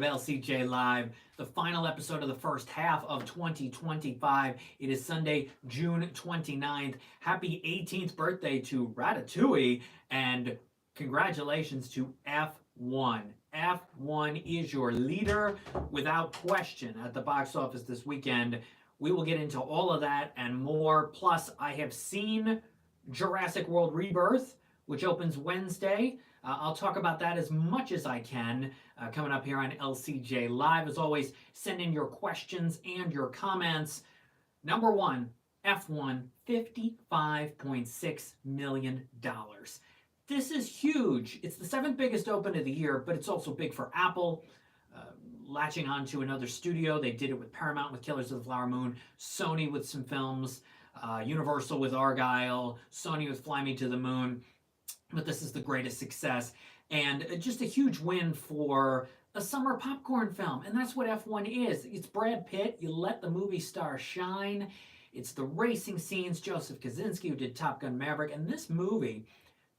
LCJ Live, the final episode of the first half of 2025. It is Sunday, June 29th. Happy 18th birthday to Ratatouille, and congratulations to F1. F1 is your leader without question at the box office this weekend. We will get into all of that and more. Plus, I have seen Jurassic World Rebirth, which opens Wednesday. I'll talk about that as much as I can coming up here on LCJ Live. As always, send in your questions and your comments. Number one, F1, $55.6 million. This is huge. It's the seventh biggest open of the year, but it's also big for Apple. Latching on to another studio. They did it with Paramount with Killers of the Flower Moon, Sony with some films, Universal with Argyle, Sony with Fly Me to the Moon. But this is the greatest success, and just a huge win for a summer popcorn film. And that's what F1 is. It's Brad Pitt. You let the movie star shine. It's the racing scenes. Joseph Kosinski, who did Top Gun Maverick. And this movie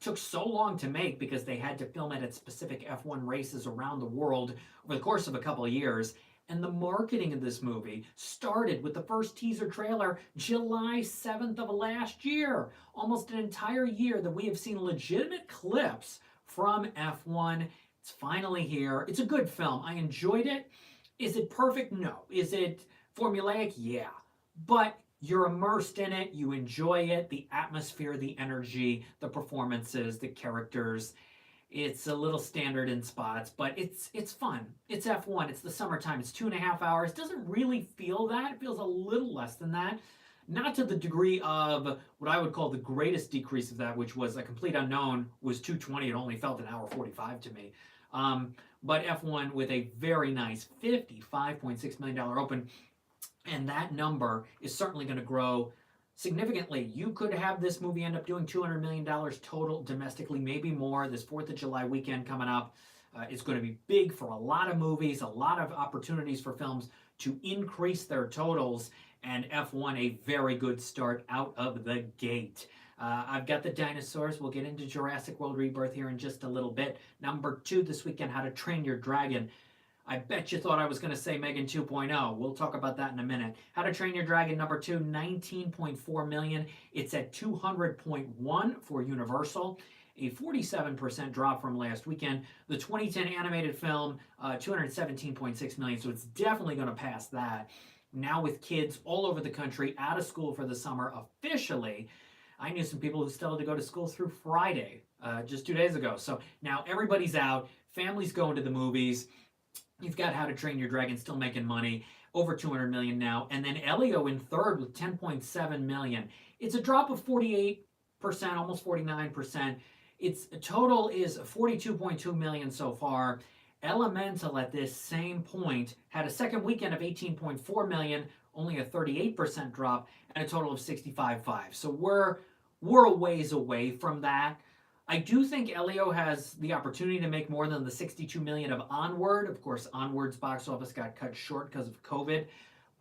took so long to make because they had to film it at specific F1 races around the world over the course of a couple of years. And the marketing of this movie started with the first teaser trailer July 7th of last year. Almost an entire year that we have seen legitimate clips from F1. It's finally here. It's a good film. I enjoyed it. Is it perfect? No. Is it formulaic? Yeah. But you're immersed in it. You enjoy it. The atmosphere, the energy, the performances, the characters. It's a little standard in spots, but it's fun. It's F1. It's the summertime. It's 2.5 hours. It doesn't really feel that. It feels a little less than that. Not to the degree of what I would call the greatest decrease of that, which was A Complete Unknown was 220. It only felt an hour 45 to me. But F1 with a very nice $55.6 million open. And that number is certainly going to grow significantly. You could have this movie end up doing $200 million total domestically, maybe more. This 4th of July weekend coming up is going to be big for a lot of movies, a lot of opportunities for films to increase their totals, and F1 a very good start out of the gate. I've got the dinosaurs. We'll get into Jurassic World Rebirth here in just a little bit. Number 2 this weekend, How to Train Your Dragon. I bet you thought I was going to say M3GAN 2.0. We'll talk about that in a minute. How to Train Your Dragon number 2, $19.4 million. It's at $200.1 for Universal, a 47% drop from last weekend. The 2010 animated film, $217.6 million. So it's definitely going to pass that. Now with kids all over the country out of school for the summer officially. I knew some people who still had to go to school through Friday, just 2 days ago. So now everybody's out. Families going to the movies. You've got How to Train Your Dragon still making money, over $200 million now. And then Elio in third with $10.7 million. It's a drop of 48%, almost 49%. Its total is $42.2 million so far. Elemental at this same point had a second weekend of $18.4 million, only a 38% drop, and a total of $65.5. So we're a ways away from that. I do think Elio has the opportunity to make more than the $62 million of Onward. Of course, Onward's box office got cut short because of COVID.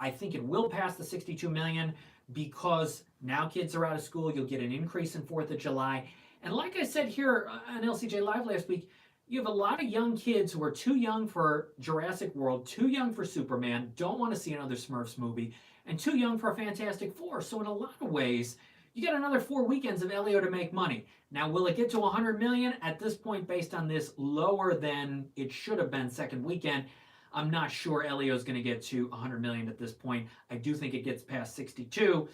I think it will pass the $62 million because now kids are out of school. You'll get an increase in 4th of July. And like I said here on LCJ Live last week, you have a lot of young kids who are too young for Jurassic World, too young for Superman, don't want to see another Smurfs movie, and too young for a Fantastic Four. So in a lot of ways, you got another 4 weekends of Elio to make money. Now, will it get to $100 million? At this point, based on this lower than it should have been second weekend, I'm not sure Elio's going to get to $100 million at this point. I do think it gets past 62.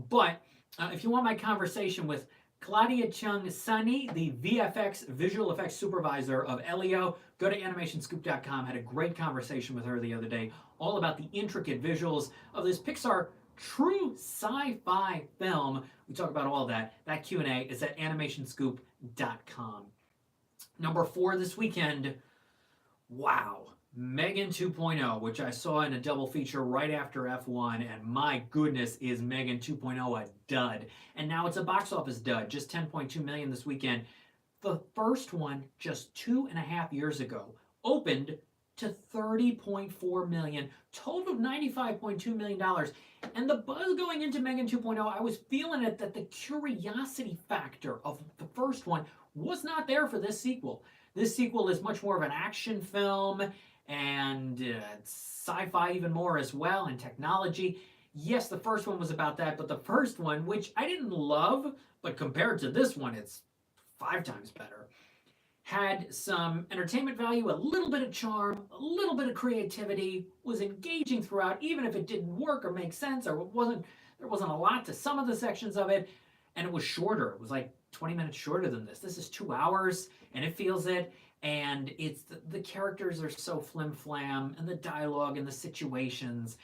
But if you want my conversation with Claudia Chung Sunny, the VFX visual effects supervisor of Elio, go to animationscoop.com. Had a great conversation with her the other day, all about the intricate visuals of this Pixar true sci-fi film. We talk about all that. That Q&A is at animationscoop.com. Number 4 this weekend, wow, M3GAN 2.0, which I saw in a double feature right after F1, and my goodness, is M3GAN 2.0 a dud. And now it's a box office dud, just $10.2 million this weekend. The first one, just 2.5 years ago, opened to $30.4 million, total of $95.2 million. And the buzz going into M3GAN 2.0, I was feeling it that the curiosity factor of the first one was not there for this sequel. This sequel is much more of an action film, and sci-fi even more as well, and technology. Yes, the first one was about that, but the first one, which I didn't love, but compared to this one, it's 5 times better, had some entertainment value, a little bit of charm, a little bit of creativity, was engaging throughout, even if it didn't work or make sense, or there wasn't a lot to some of the sections of it, and it was shorter. It was like 20 minutes shorter than this. This is 2 hours, and it feels it. And it's the characters are so flim flam, and the dialogue and the situations.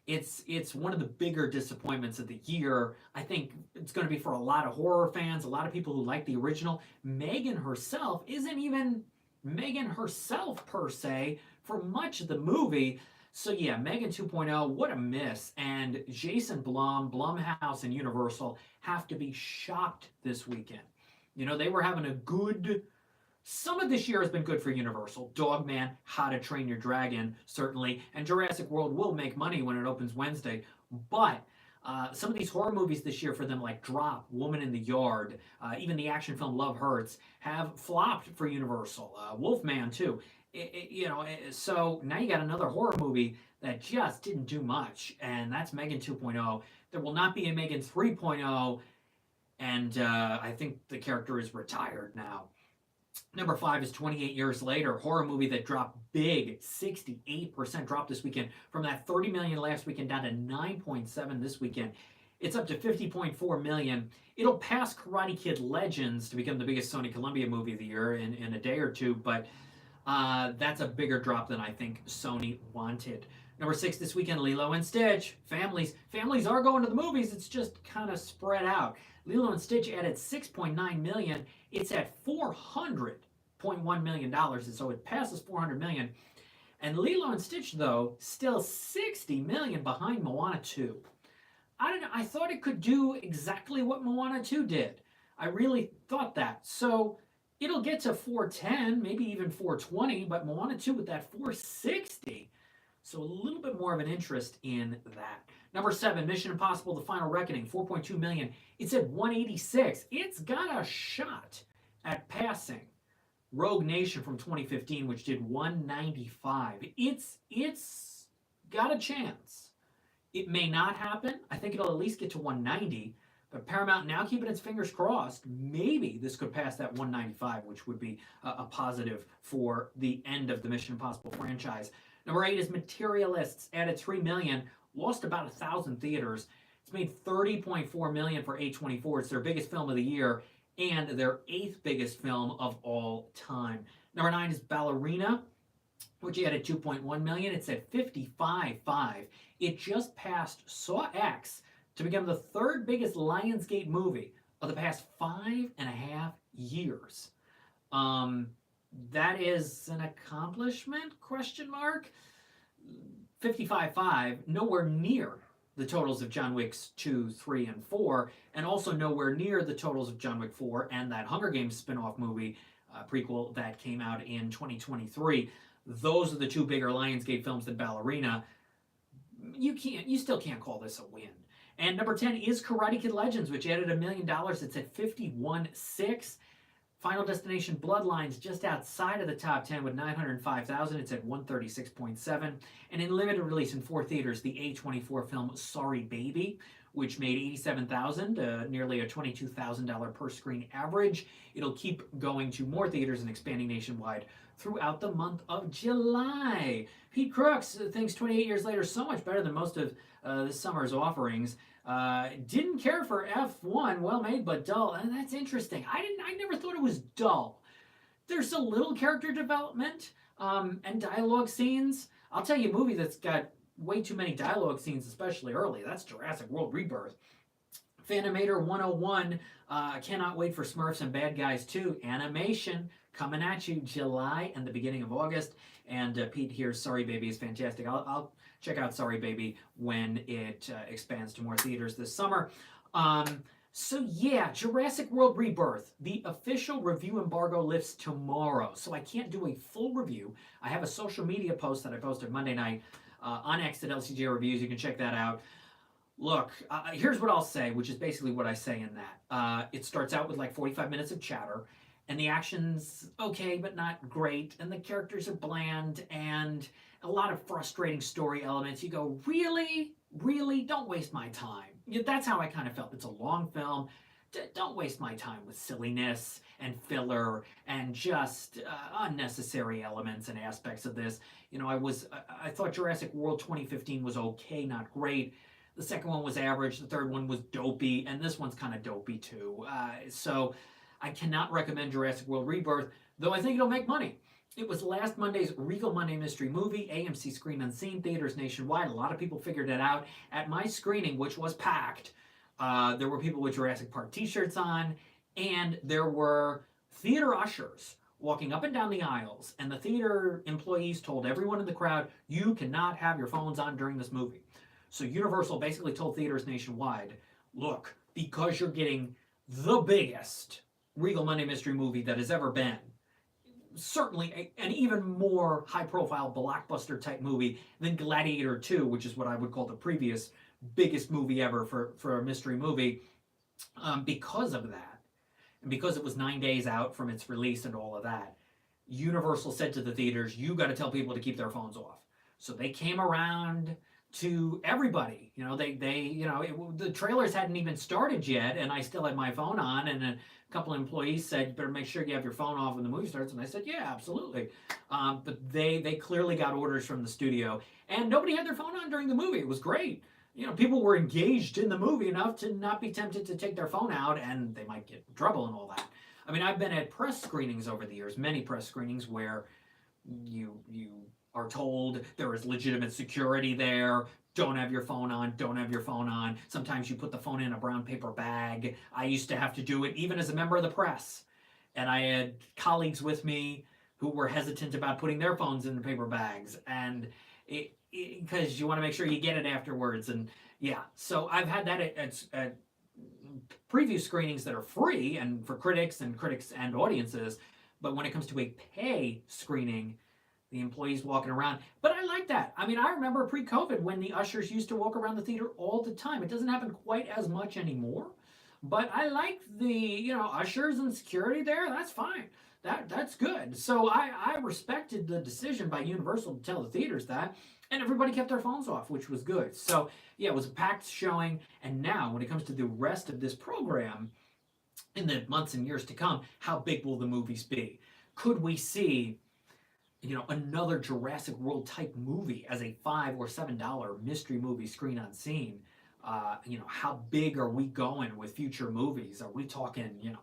It's one of the bigger disappointments of the year. I think it's going to be for a lot of horror fans, a lot of people who like the original. M3GAN herself isn't even M3GAN herself per se for much of the movie. So yeah, M3GAN 2.0, what a miss. And Jason Blum, Blumhouse, and Universal have to be shocked this weekend. You know, they were having a good. Some of this year has been good for Universal. Dogman, How to Train Your Dragon, certainly. And Jurassic World will make money when it opens Wednesday. But some of these horror movies this year for them, like Drop, Woman in the Yard, even the action film Love Hurts, have flopped for Universal. Wolfman, too. So now you got another horror movie that just didn't do much, and that's M3GAN 2.0. There will not be a M3GAN 3.0, and I think the character is retired now. Number 5 is 28 Years Later, horror movie that dropped big, 68% drop this weekend, from that 30 million last weekend down to 9.7 this weekend. It's up to 50.4 million. It'll pass Karate Kid Legends to become the biggest Sony Columbia movie of the year in a day or two, but that's a bigger drop than I think Sony wanted. Number 6 this weekend, Lilo and Stitch. Families are going to the movies. It's just kind of spread out. Lilo and Stitch added 6.9 million. It's at $400.1 million, and so it passes 400 million. And Lilo and Stitch, though, still 60 million behind Moana 2. I don't know. I thought it could do exactly what Moana 2 did. I really thought that. So it'll get to 410, maybe even 420, but Moana 2 with that 460. So a little bit more of an interest in that. Number 7, Mission Impossible: The Final Reckoning, 4.2 million. It's at 186. It's got a shot at passing Rogue Nation from 2015, which did 195. It's got a chance. It may not happen. I think it'll at least get to 190. But Paramount now keeping its fingers crossed. Maybe this could pass that 195, which would be a positive for the end of the Mission Impossible franchise. Number 8 is Materialists, added 3 million, lost about 1,000 theaters. It's made 30.4 million for A24. It's their biggest film of the year and their 8th biggest film of all time. Number 9 is Ballerina, which added 2.1 million. It's at 55.5. It just passed Saw X to become the 3rd biggest Lionsgate movie of the past 5.5 years. That is an accomplishment, ? 55.5, nowhere near the totals of John Wick's 2, 3, and 4, and also nowhere near the totals of John Wick 4 and that Hunger Games spin-off movie prequel that came out in 2023. Those are the 2 bigger Lionsgate films than Ballerina. You still can't call this a win. And number 10 is Karate Kid Legends, which added $1 million. It's at 51.6. Final Destination Bloodlines just outside of the top 10 with 905,000. It's at 136.7. And in limited release in 4 theaters, the A24 film Sorry Baby, which made 87,000, nearly a $22,000 per screen average. It'll keep going to more theaters and expanding nationwide throughout the month of July. Pete Crooks thinks 28 Years Later so much better than most of this summer's offerings. Didn't care for F1, well made but dull, and that's interesting. I never thought it was dull. There's a little character development and dialogue scenes. I'll tell you a movie that's got way too many dialogue scenes, especially early. That's Jurassic World Rebirth. Fanimator 101, cannot wait for Smurfs and Bad Guys 2. Animation coming at you July and the beginning of August. And Pete here, Sorry Baby is fantastic. I'll check out Sorry Baby when it expands to more theaters this summer. So yeah, Jurassic World Rebirth. The official review embargo lifts tomorrow, so I can't do a full review. I have a social media post that I posted Monday night on X at LCJ Reviews. You can check that out. Look, here's what I'll say, which is basically what I say in that. It starts out with like 45 minutes of chatter, and the action's okay but not great, and the characters are bland, and a lot of frustrating story elements. You go, really? Really? Don't waste my time. That's how I kind of felt. It's a long film. Don't waste my time with silliness and filler and just unnecessary elements and aspects of this. I thought Jurassic World 2015 was okay, not great. The second one was average. The third one was dopey, and this one's kind of dopey too. So I cannot recommend Jurassic World Rebirth, though I think it'll make money. It was last Monday's Regal Monday Mystery Movie, AMC Screen Unseen, theaters nationwide. A lot of people figured it out. At my screening, which was packed, there were people with Jurassic Park t-shirts on, and there were theater ushers walking up and down the aisles, and the theater employees told everyone in the crowd, you cannot have your phones on during this movie. So Universal basically told theaters nationwide, look, because you're getting the biggest Regal Monday Mystery Movie that has ever been, certainly an even more high-profile blockbuster type movie than Gladiator 2, which is what I would call the previous biggest movie ever for a mystery movie, because of that, and because it was 9 days out from its release and all of that, Universal said to the theaters, you got to tell people to keep their phones off. So they came around to everybody. The trailers hadn't even started yet, and I still had my phone on, and a couple of employees said, you better make sure you have your phone off when the movie starts, and I said, yeah, absolutely. But they clearly got orders from the studio, and nobody had their phone on during the movie. It was great. People were engaged in the movie enough to not be tempted to take their phone out, and they might get in trouble and all that. I mean, I've been at press screenings over the years, many press screenings where you are told there is legitimate security there. Don't have your phone on. Don't have your phone on. Sometimes you put the phone in a brown paper bag. I used to have to do it even as a member of the press. And I had colleagues with me who were hesitant about putting their phones in the paper bags. And because you want to make sure you get it afterwards. And yeah, so I've had that at preview screenings that are free and for critics and audiences. But when it comes to a pay screening, the employees walking around. But I like that. I mean, I remember pre-COVID when the ushers used to walk around the theater all the time. It doesn't happen quite as much anymore. But I like the, ushers and security there. That's fine. That's good. So I respected the decision by Universal to tell the theaters that. And everybody kept their phones off, which was good. So, yeah, it was a packed showing. And now, when it comes to the rest of this program, in the months and years to come, how big will the movies be? Could we see another Jurassic World type movie as a $5 or $7 mystery movie screen unseen? How big are we going with future movies? Are we talking,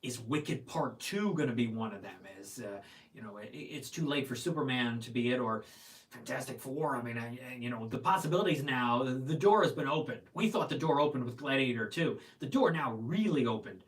is Wicked Part 2 going to be one of them? It's too late for Superman to be it, or Fantastic Four. I mean, the possibilities now, the door has been opened. We thought the door opened with Gladiator 2. The door now really opened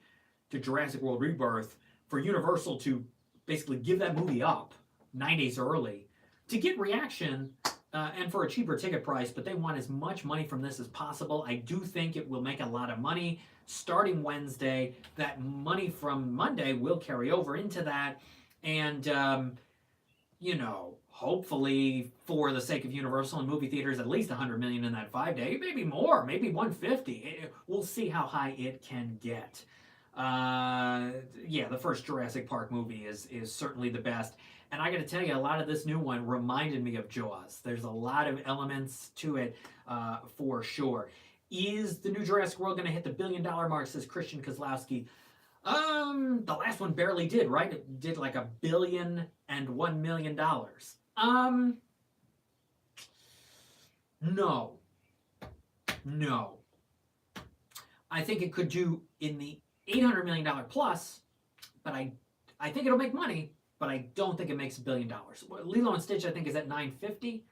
to Jurassic World Rebirth for Universal to basically give that movie up 9 days early to get reaction and for a cheaper ticket price, but they want as much money from this as possible. I do think it will make a lot of money starting Wednesday. That money from Monday will carry over into that, and hopefully for the sake of Universal and movie theaters, at least $100 million in that 5 day, maybe more, maybe 150. We'll see how high it can get. The first Jurassic Park movie is certainly the best. And I got to tell you, a lot of this new one reminded me of Jaws. There's a lot of elements to it, for sure. Is the new Jurassic World going to hit the $1 billion mark, says Christian Kozlowski? The last one barely did, right? It did like $1 billion and $1 million. No. I think it could do in the $800 million plus, but I think it'll make money, but I don't think it makes $1 billion. Lilo and Stitch, I think, is at 950.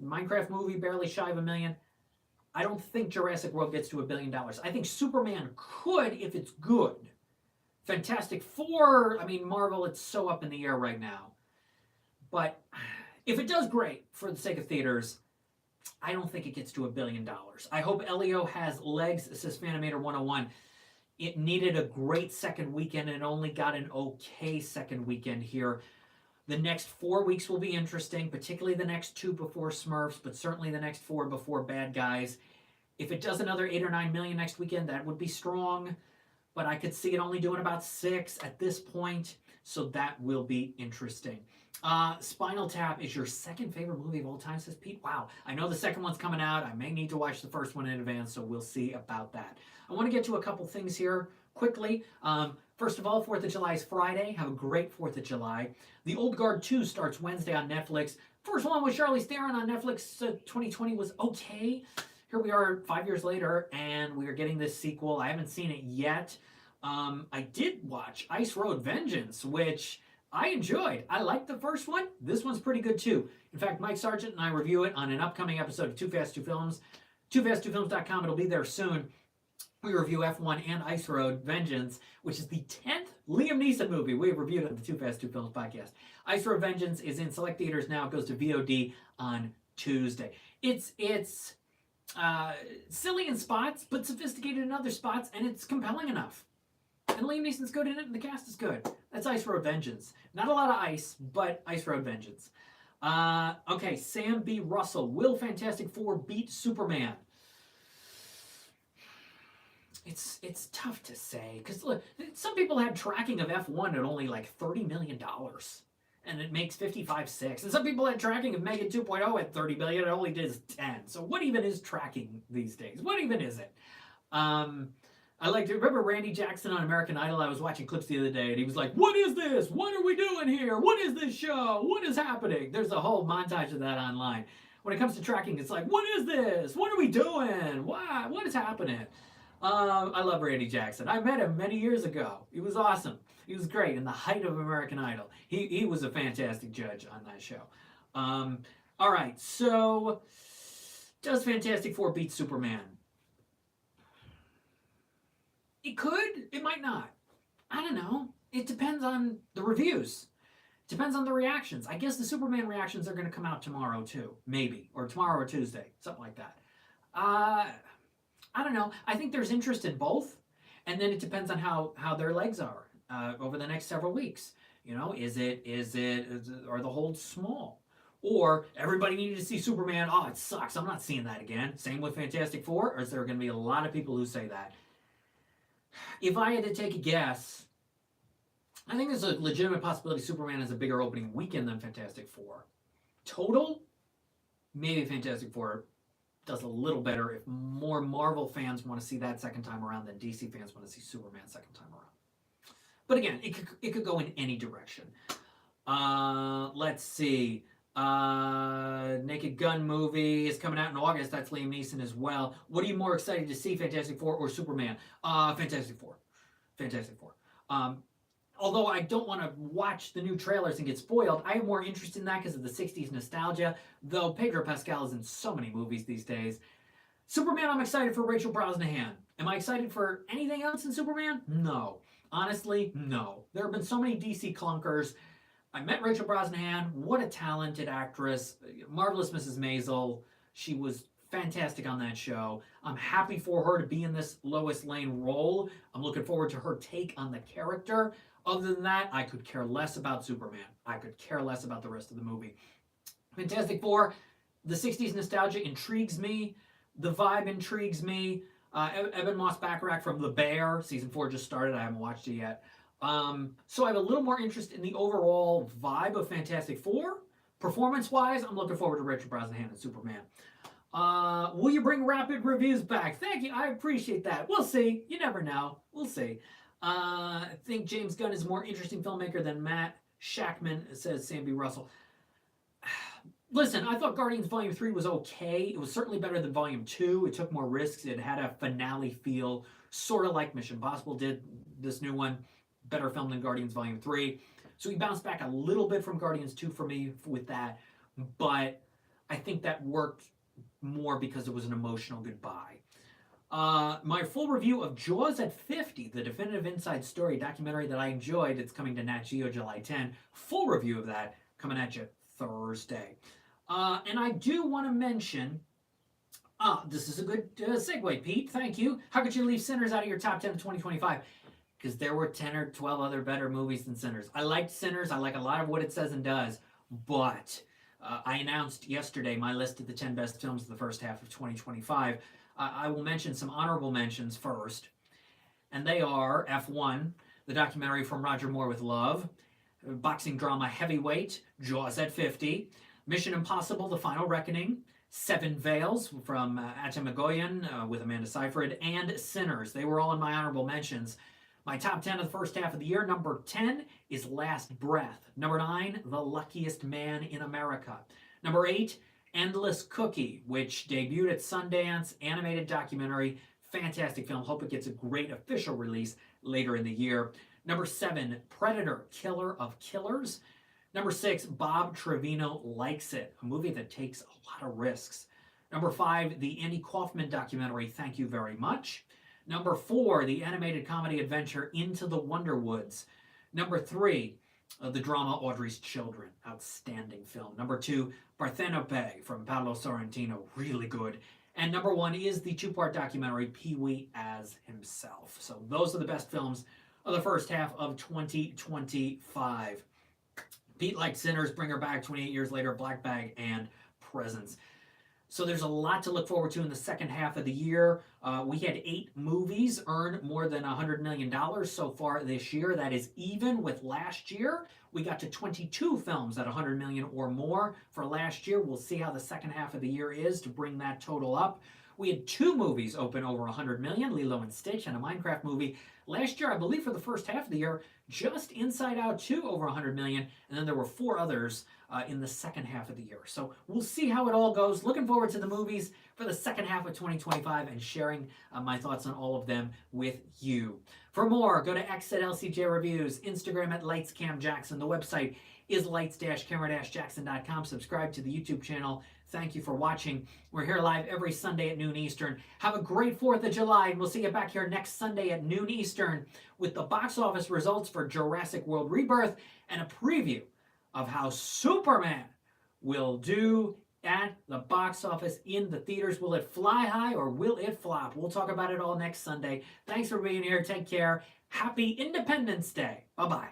Minecraft movie, barely shy of $1 million. I don't think Jurassic World gets to $1 billion. I think Superman could if it's good. Fantastic Four, Marvel, it's so up in the air right now. But if it does great for the sake of theaters, I don't think it gets to $1 billion. I hope Elio has legs, says Fanimator 101. It needed a great second weekend and only got an okay second weekend here. The next 4 weeks will be interesting, particularly the next 2 before Smurfs, but certainly the next 4 before Bad Guys. If it does another 8 or 9 million next weekend, that would be strong. but I could see it only doing about 6 at this point, so that will be interesting. Spinal Tap is your second favorite movie of all time, says Pete. Wow. I know the second one's coming out. I may need to watch the first one in advance, so we'll see about that. I want to get to a couple things here quickly. First of all, 4th of July is Friday. Have a great 4th of July. The Old Guard 2 starts Wednesday on Netflix. First one with Charlize Theron on Netflix 2020 was okay. Here we are 5 years later, and we are getting this sequel. I haven't seen it yet. I did watch Ice Road Vengeance, which I enjoyed. I liked the first one. This one's pretty good too. In fact, Mike Sargent and I review it on an upcoming episode of Too Fast, Too Films. TooFast2Films.com. It'll be there soon. We review F1 and Ice Road Vengeance, which is the 10th Liam Neeson movie we have reviewed on the Too Fast, Too Films podcast. Ice Road Vengeance is in select theaters now. It goes to VOD on Tuesday. It's silly in spots, but sophisticated in other spots, and it's compelling enough. And Liam Neeson's good in it, and the cast is good. That's Ice Road Vengeance. Not a lot of ice, but Ice Road Vengeance. Okay, Sam B. Russell. Will Fantastic Four beat Superman? It's tough to say, because look, some people had tracking of F1 at only like $30 million, and it makes 55.6. And some people had tracking of M3GAN 2.0 at $30 million, and it only did 10. So what even is tracking these days? What even is it? I like to remember Randy Jackson on American Idol. I was watching clips the other day, and he was like, "What is this? What are we doing here? What is this show? What is happening?" There's a whole montage of that online. When it comes to tracking, it's like, "What is this? What are we doing? Why? What is happening?" I love Randy Jackson. I met him many years ago. He was awesome. He was great in the height of American Idol. He was a fantastic judge on that show. All right, so does Fantastic Four beat Superman? It could. It might not. I don't know. It depends on the reviews. It depends on the reactions. I guess the Superman reactions are going to come out tomorrow too. Maybe. Or tomorrow or Tuesday. Something like that. I don't know. I think there's interest in both. And then it depends on how their legs are over the next several weeks. You know, are the holds small? Or everybody needed to see Superman. Oh, it sucks. I'm not seeing that again. Same with Fantastic Four. Or is there going to be a lot of people who say that? If I had to take a guess, I think there's a legitimate possibility Superman has a bigger opening weekend than Fantastic Four. Total, maybe Fantastic Four does a little better if more Marvel fans want to see that second time around than DC fans want to see Superman second time around. But again, it could go in any direction. Let's see. Naked Gun movie is coming out in August. That's Liam Neeson as well. What are you more excited to see, Fantastic Four or Superman? Fantastic Four. Fantastic Four. Although I don't want to watch the new trailers and get spoiled, I have more interest in that because of the 60s nostalgia, though Pedro Pascal is in so many movies these days. Superman, I'm excited for Rachel Brosnahan. Am I excited for anything else in Superman? No. Honestly, no. There have been so many DC clunkers. I met Rachel Brosnahan. What a talented actress. Marvelous Mrs. Maisel. She was fantastic on that show. I'm happy for her to be in this Lois Lane role. I'm looking forward to her take on the character. Other than that, I could care less about Superman. I could care less about the rest of the movie. Fantastic Four, the 60s nostalgia intrigues me. The vibe intrigues me. Evan Moss-Bachrach from The Bear. Season 4 just started. I haven't watched it yet. So I have a little more interest in the overall vibe of Fantastic Four. Performance-wise, I'm looking forward to Rachel Brosnahan and Superman. Will you bring rapid reviews back? Thank you. I appreciate that. We'll see. You never know. We'll see. I think James Gunn is a more interesting filmmaker than Matt Shackman, says Sam B. Russell. Listen, I thought Guardians Volume 3 was okay. It was certainly better than Volume 2. It took more risks. It had a finale feel, sort of like Mission Impossible did. This new one, better film than Guardians Volume 3. So he bounced back a little bit from Guardians 2 for me with that. But I think that worked more because it was an emotional goodbye. My full review of Jaws at 50, the definitive inside story documentary that I enjoyed. It's coming to Nat Geo July 10. Full review of that coming at you Thursday. And I do want to mention, this is a good segue, Pete. Thank you. How could you leave Sinners out of your top 10 of 2025? Because there were 10 or 12 other better movies than Sinners. I liked Sinners. I like a lot of what it says and does. But I announced yesterday my list of the 10 best films of the first half of 2025. I will mention some honorable mentions first. and they are F1, the documentary From Roger Moore with Love, boxing drama Heavyweight, Jaws at 50, Mission Impossible, The Final Reckoning, Seven Veils from Atom Egoyan with Amanda Seyfried, and Sinners. They were all in my honorable mentions. My top 10 of the first half of the year. Number 10 is Last Breath. Number 9, The Luckiest Man in America. Number 8, Endless Cookie, which debuted at Sundance, animated documentary, fantastic film. Hope it gets a great official release later in the year. Number 7, Predator, Killer of Killers. Number 6, Bob Trevino Likes It, a movie that takes a lot of risks. Number 5, the Andy Kaufman documentary, Thank You Very Much. Number 4, the animated comedy adventure Into the Wonder Woods. Number 3, the drama Audrey's Children, outstanding film. Number 2, Parthenope from Paolo Sorrentino, really good. And number 1 is the two-part documentary Pee-wee as Himself. So those are the best films of the first half of 2025. Pete liked Sinners, Bring Her Back, 28 Years Later, Black Bag, and Presents. So there's a lot to look forward to in the second half of the year. We had 8 movies earn more than $100 million so far this year. That is even with last year. We got to 22 films at $100 million or more for last year. We'll see how the second half of the year is to bring that total up. We had 2 movies open over $100 million, Lilo and Stitch and a Minecraft movie. Last year, I believe for the first half of the year, just Inside Out 2 over $100 million, and then there were 4 others in the second half of the year. So we'll see how it all goes. Looking forward to the movies for the second half of 2025 and sharing my thoughts on all of them with you. For more, go to X at LCJ Reviews, Instagram at LightsCamJackson. The website is lights-camera-jackson.com. Subscribe to the YouTube channel. Thank you for watching. We're here live every Sunday at noon Eastern. Have a great 4th of July, and we'll see you back here next Sunday at noon Eastern with the box office results for Jurassic World Rebirth and a preview of how Superman will do at the box office in the theaters. Will it fly high or will it flop? We'll talk about it all next Sunday. Thanks for being here. Take care. Happy Independence Day. Bye-bye.